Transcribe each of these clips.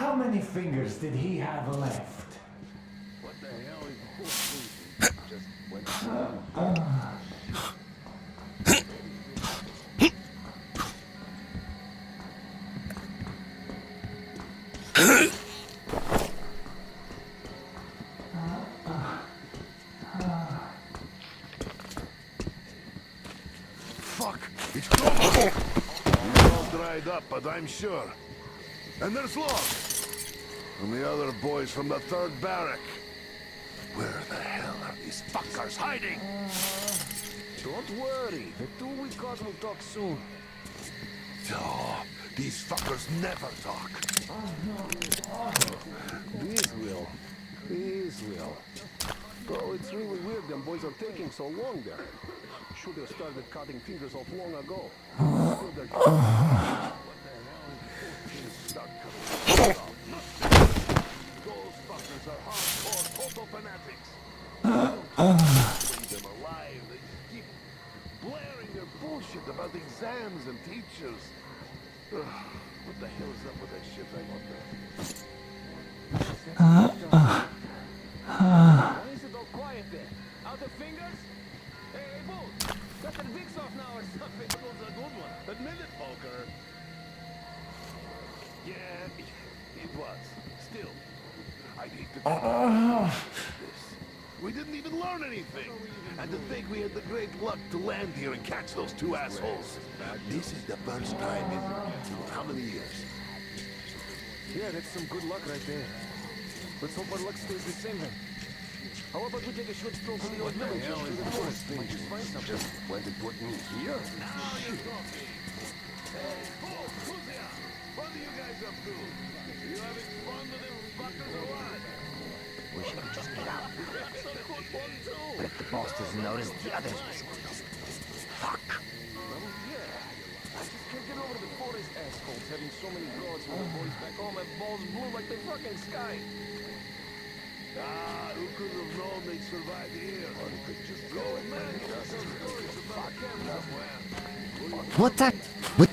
How many fingers did he have left? What the hell is bullshit? Just went Fuck! It's gone! We're all dried up, but I'm sure. And there's Locke! And the other boys from the third barrack. Where the hell are these fuckers hiding? Don't worry. The two we caught will talk soon. Oh, these fuckers never talk. These will. These will. Oh, it's really weird them boys are taking so long there. Should have started cutting fingers off long ago. Those fuckers are hardcore post-apocalyptics. Bring them alive. They just keep blaring their bullshit about exams and teachers. What the hell is up with that shit? Why is it all quiet there? Out of fingers? Hey, Bull! Cut their dicks off now or something. That was a good one. Admit it, poker. Yeah, it was. Still, I'd hate to this. We didn't even learn anything. And to think we had the great luck to land here and catch those two assholes. This is the first time in how many years? Yeah, that's some good luck right there. Let's hope our luck stays the same then. How about we take a short stroll to the old village through the forest? Might just find something. Just went and put me here? Shit. Hey, who's here? What are you guys up to? You having fun with them fuckers or what? We should just get out. That's a good one too. But if the boss doesn't notice, the others will. Fuck. Well, yeah. I just can't get over the forest assholes having so many gods when the boys back home have balls blue like the fucking sky. Ah, who could have known they'd survive here? Or they could just go and man, you got some stories about a camp somewhere. What the? What?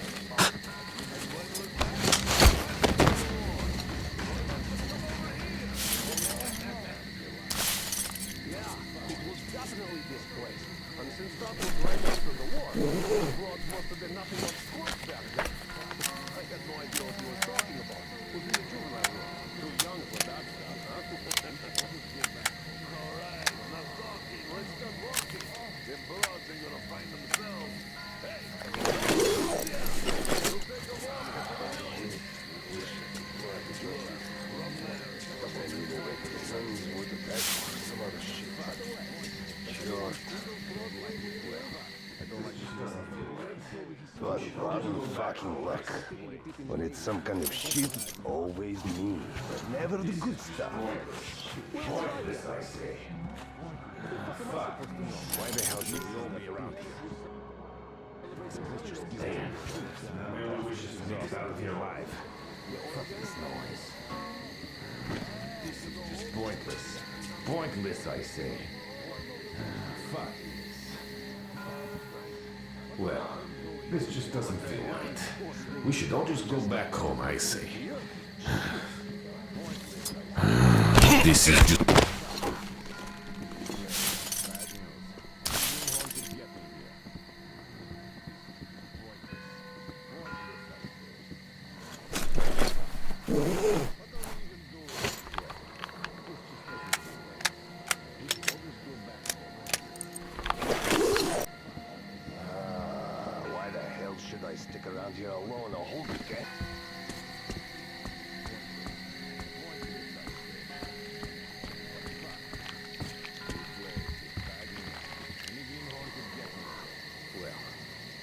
Yeah, it was definitely this place. And since that was right after the war, the broads must have been nothing but squirts back then. I had no idea what he was talking about. Was in the juvenile room. Too young for that stuff, huh? All right, enough talking. Let's start walking. Them broads ain't gonna find themselves. Hey, we'll take a walk. But rotten fucking luck. When it's some kind of shit, always me. But never the good stuff. This I say. Fuck. Why the hell should we all be around here? Damn. I really wish this was out of here alive. Fuck this noise. This is just pointless. Pointless, I say. Fuck this. Well, this just doesn't feel right. We should all just go back home, I say. This is just... Why the hell should I stick around here alone a whole weekend? Well,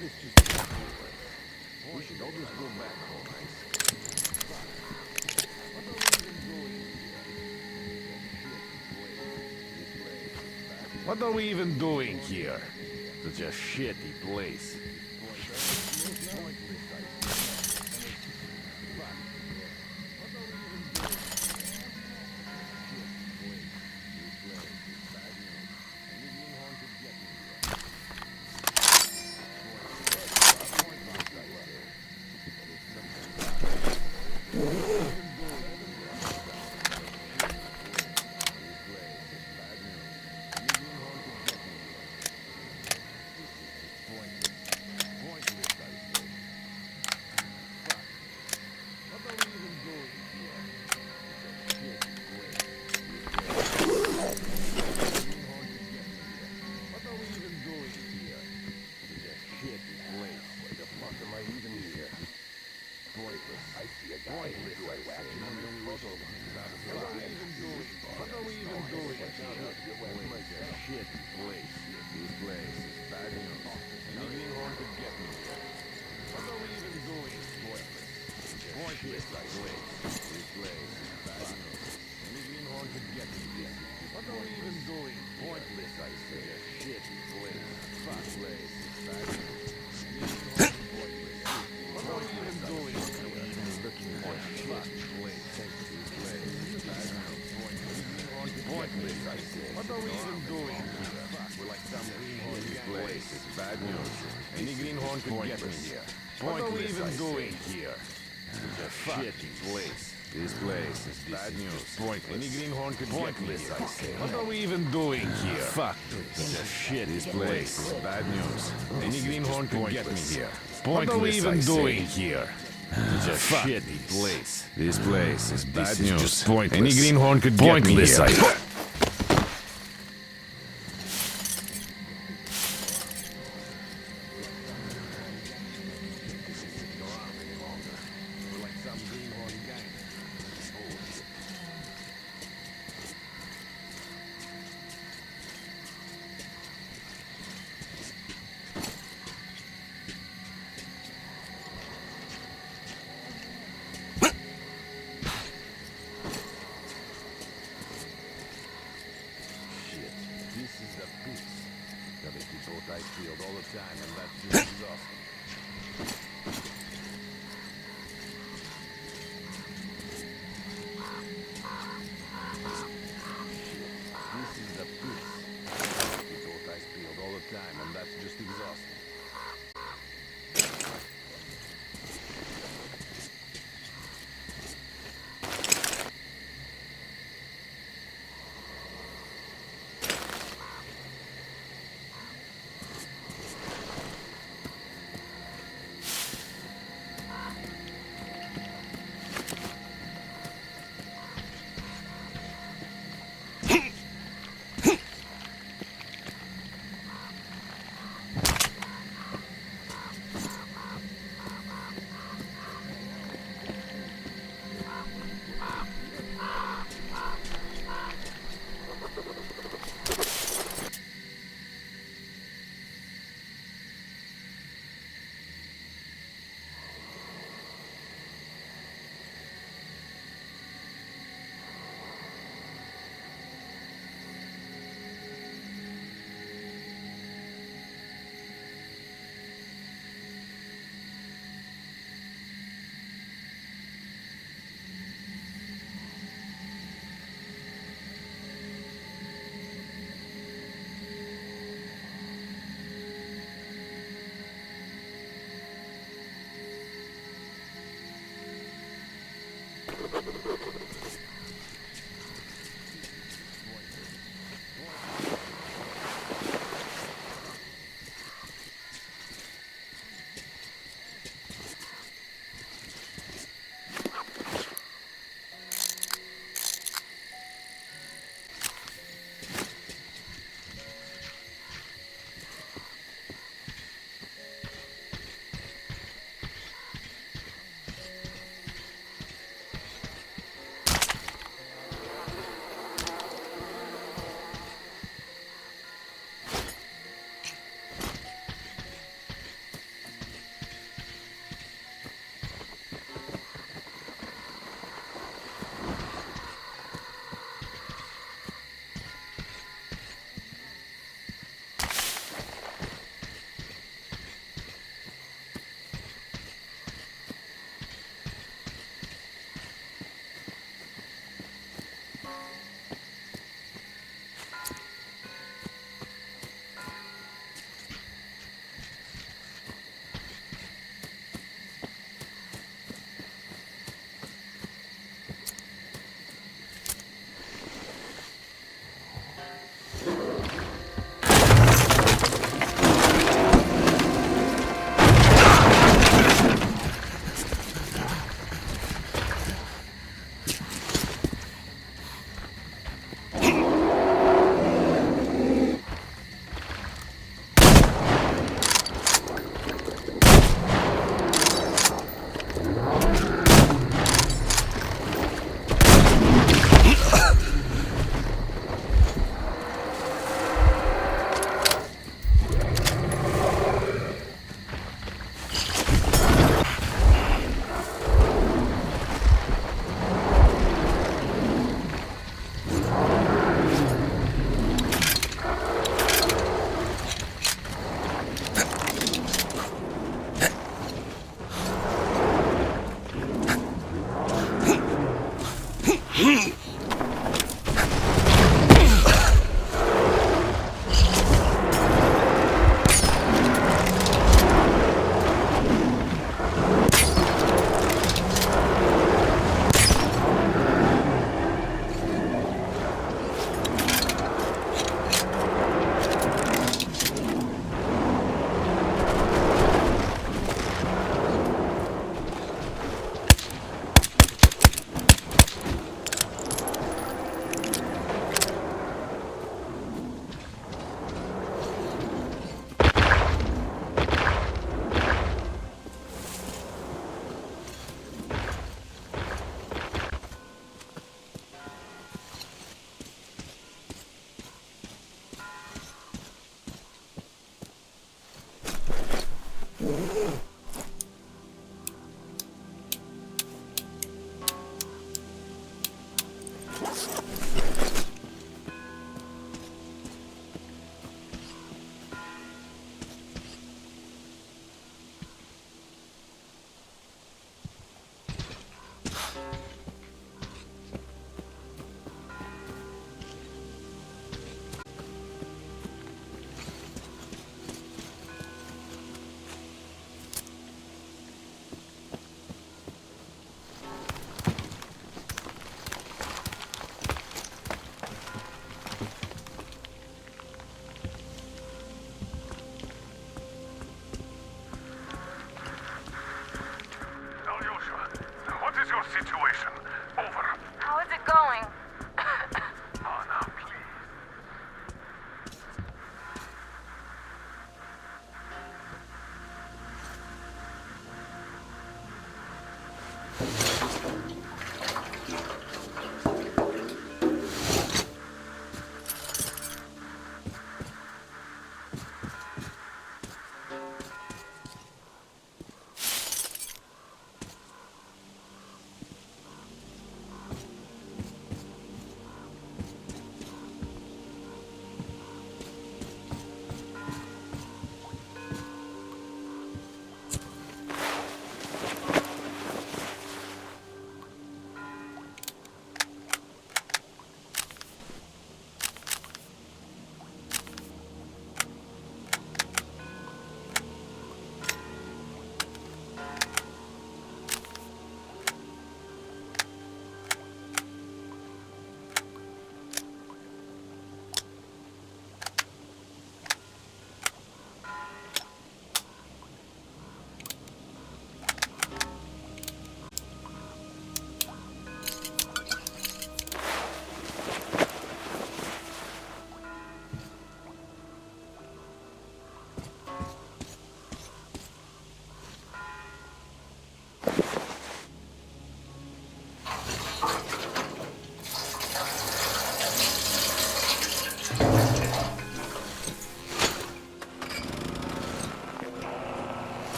this just doesn't feel right. We should all just go back home, I What are we even doing here? Such a shitty place. What are we even doing here? Shitty place. This place is bad news. Any greenhorn could get me here. What are we even doing? Pointless, I say. This place is bad news. Any greenhorn could get me here. What are we even doing? Pointless, I say. Shitty place. Fuck place is bad news. What are we even doing? Looking for shitty place. This place is bad news. Pointless, I say. What are we even doing here? We're like some greenhorn. This place is bad news. Any greenhorn could get me here. What are we even doing here? It's a shitty place. This place is bad news. Pointless. Any greenhorn could get me here. I say. What are we even doing here? Fuck this. It's a shit. This place is bad news. Any greenhorn could get me here. What are we even doing here? It's a shitty place. This place is bad news. Just pointless. Any greenhorn could get me here. All the time, and that's just exhausting. This is the piece. We both ice peeled all the time, and that's just exhausting.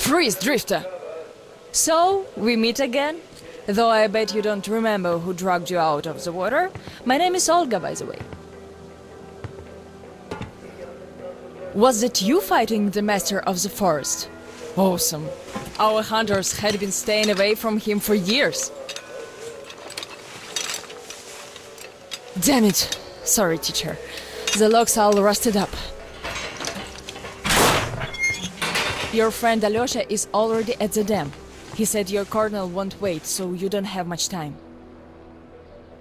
Freeze, Drifter! So, we meet again? Though I bet you don't remember who dragged you out of the water. My name is Olga, by the way. Was it you fighting the Master of the Forest? Awesome. Our hunters had been staying away from him for years. Damn it. Sorry, teacher. The logs all rusted up. Your friend Alyosha is already at the dam. He said your colonel won't wait, so you don't have much time.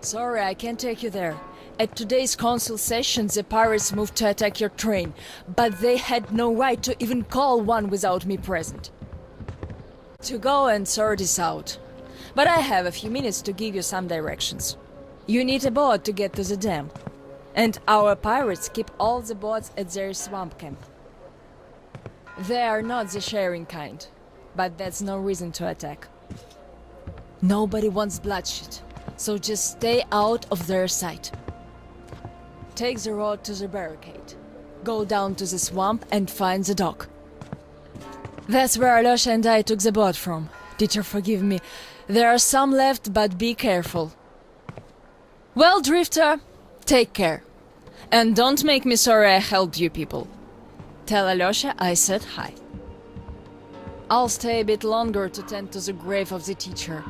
Sorry, I can't take you there. At today's council session, the pirates moved to attack your train, but they had no right to even call one without me present. To go and sort this out. But I have a few minutes to give you some directions. You need a boat to get to the dam. And our pirates keep all the boats at their swamp camp. They are not the sharing kind, but that's no reason to attack. Nobody wants bloodshed, so just stay out of their sight. Take the road to the barricade. Go down to the swamp and find the dock. That's where Alyosha and I took the boat from. Teacher, forgive me. There are some left, but be careful. Well, Drifter, take care. And don't make me sorry I helped you people. Tell Alyosha I said hi. I'll stay a bit longer to tend to the grave of the teacher.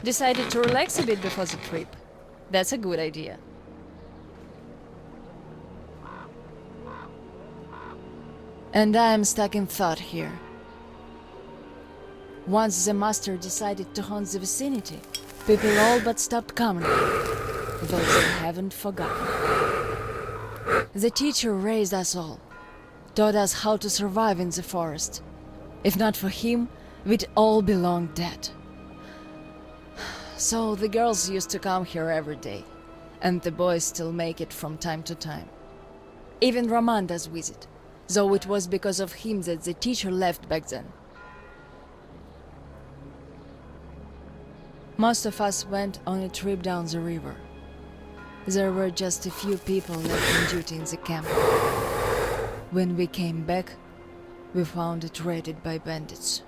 Decided to relax a bit before the trip. That's a good idea. And I'm stuck in thought here. Once the master decided to haunt the vicinity, people all but stopped coming, though they haven't forgotten. The teacher raised us all, taught us how to survive in the forest. If not for him, we'd all be long dead. So the girls used to come here every day, and the boys still make it from time to time. Even Roman does visit, though it was because of him that the teacher left back then. Most of us went on a trip down the river. There were just a few people left on duty in the camp. When we came back, we found it raided by bandits.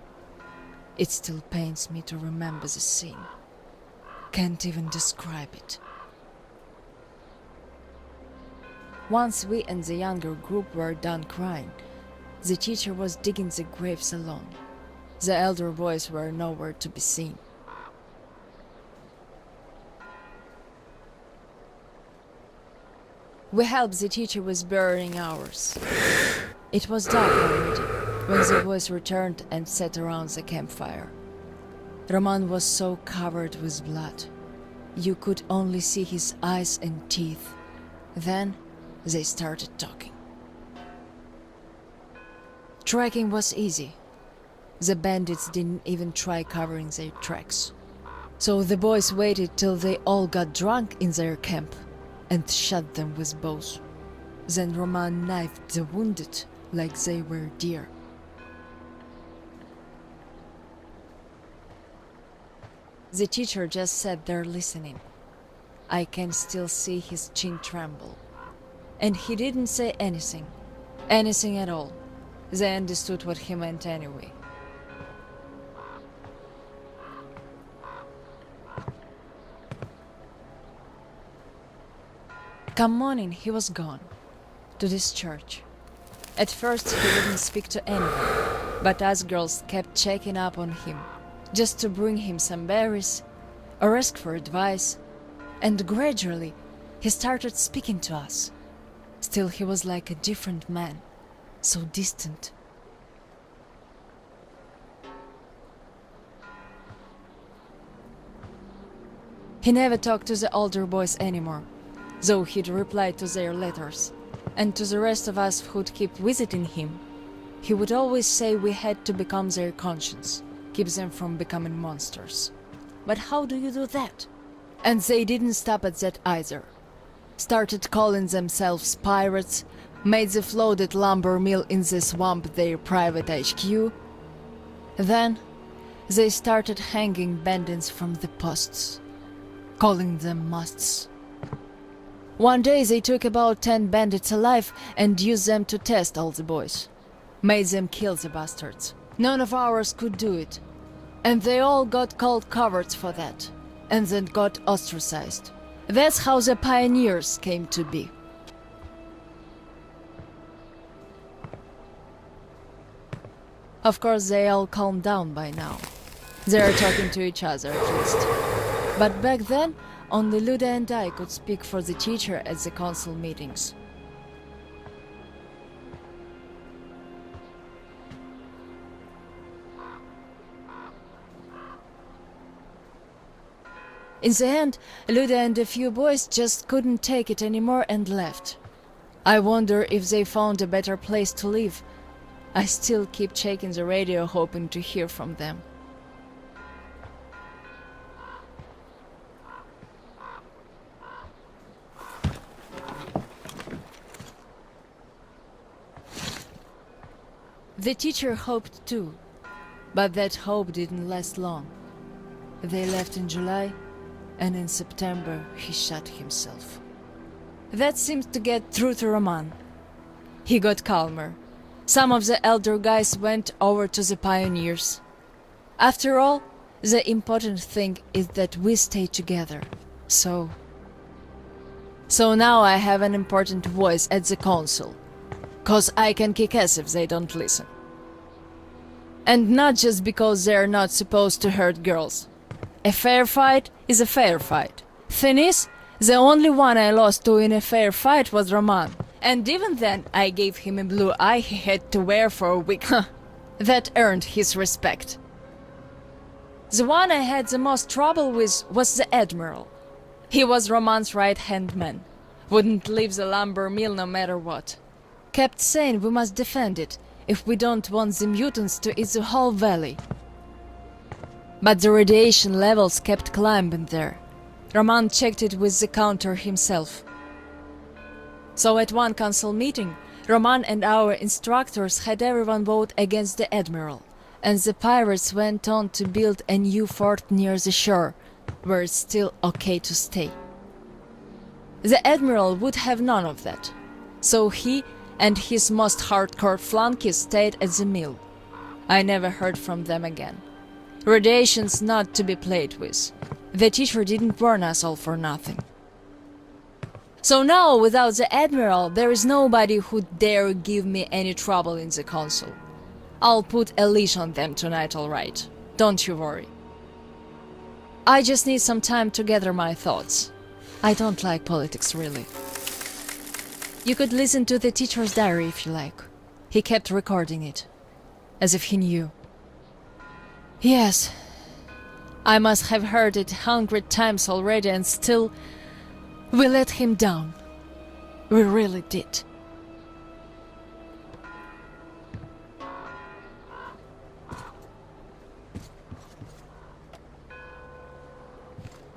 It still pains me to remember the scene. Can't even describe it. Once we and the younger group were done crying, the teacher was digging the graves alone. The elder boys were nowhere to be seen. We helped the teacher with burying ours. It was dark already when the boys returned and sat around the campfire. Roman was so covered with blood. You could only see his eyes and teeth. Then they started talking. Tracking was easy. The bandits didn't even try covering their tracks. So the boys waited till they all got drunk in their camp and shot them with bows. Then Roman knifed the wounded like they were deer. The teacher just sat there listening. I can still see his chin tremble. And he didn't say anything. Anything at all. They understood what he meant anyway. Come morning, he was gone. To this church. At first he wouldn't speak to anyone, but us girls kept checking up on him, just to bring him some berries, or ask for advice, and gradually he started speaking to us. Still he was like a different man, so distant. He never talked to the older boys anymore, though he'd reply to their letters. And to the rest of us who'd keep visiting him, he would always say we had to become their conscience, keep them from becoming monsters. But how do you do that? And they didn't stop at that either. Started calling themselves pirates, made the floated lumber mill in the swamp their private HQ. Then they started hanging bandits from the posts, calling them musts. One day they took about 10 bandits alive and used them to test all the boys. Made them kill the bastards. None of ours could do it. And they all got called cowards for that. And then got ostracized. That's how the pioneers came to be. Of course they all calmed down by now. They are talking to each other at least. But back then, only Luda and I could speak for the teacher at the council meetings. In the end, Luda and a few boys just couldn't take it anymore and left. I wonder if they found a better place to live. I still keep checking the radio hoping to hear from them. The teacher hoped too, but that hope didn't last long. They left in July, and in September he shot himself. That seemed to get through to Roman. He got calmer. Some of the elder guys went over to the pioneers. After all, the important thing is that we stay together. So now I have an important voice at the council. 'Cause I can kick ass if they don't listen. And not just because they're not supposed to hurt girls. A fair fight is a fair fight. Thing is, the only one I lost to in a fair fight was Roman. And even then, I gave him a blue eye he had to wear for a week. That earned his respect. The one I had the most trouble with was the Admiral. He was Roman's right-hand man. Wouldn't leave the lumber mill no matter what. Kept saying we must defend it if we don't want the mutants to eat the whole valley. But the radiation levels kept climbing there. Roman checked it with the counter himself. So at one council meeting, Roman and our instructors had everyone vote against the Admiral, and the pirates went on to build a new fort near the shore, where it's still okay to stay. The Admiral would have none of that, so he and his most hardcore flunkies stayed at the mill. I never heard from them again. Radiation's not to be played with. The teacher didn't warn us all for nothing. So now, without the Admiral, there is nobody who dare give me any trouble in the council. I'll put a leash on them tonight, all right. Don't you worry. I just need some time to gather my thoughts. I don't like politics, really. You could listen to the teacher's diary if you like. He kept recording it, as if he knew. Yes, I must have heard it 100 times already, and still, we let him down. We really did.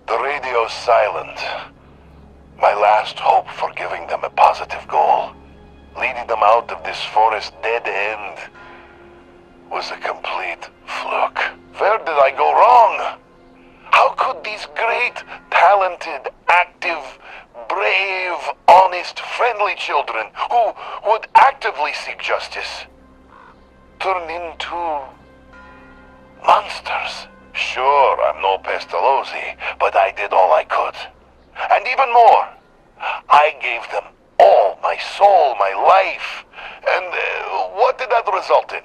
The radio's silent. My last hope for giving them a positive goal, leading them out of this forest dead end, was a complete fluke. Where did I go wrong? How could these great, talented, active, brave, honest, friendly children who would actively seek justice turn into monsters? Sure, I'm no Pestalozzi, but I did all I could. And even more, I gave them all my soul, my life. And what did that result in?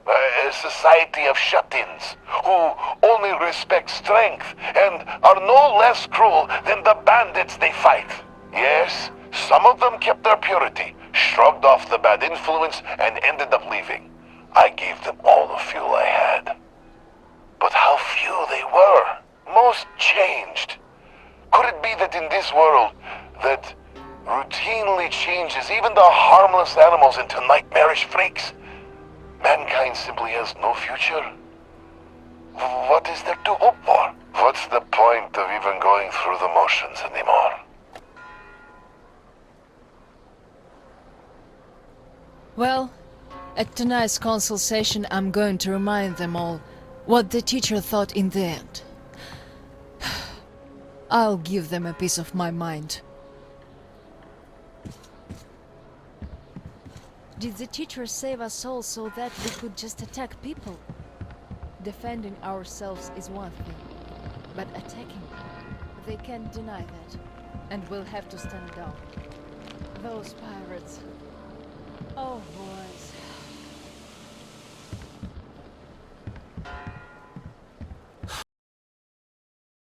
A society of shut-ins who only respect strength and are no less cruel than the bandits they fight. Yes, some of them kept their purity, shrugged off the bad influence, and ended up leaving. I gave them all the fuel I had. But how few they were. Most changed. Could it be that in this world that routinely changes even the harmless animals into nightmarish freaks, mankind simply has no future? What is there to hope for? What's the point of even going through the motions anymore? Well, at tonight's council session, I'm going to remind them all what the teacher thought in the end. I'll give them a piece of my mind. Did the teacher save us all so that we could just attack people? Defending ourselves is one thing, but attacking, they can't deny that, and we'll have to stand down. Those pirates,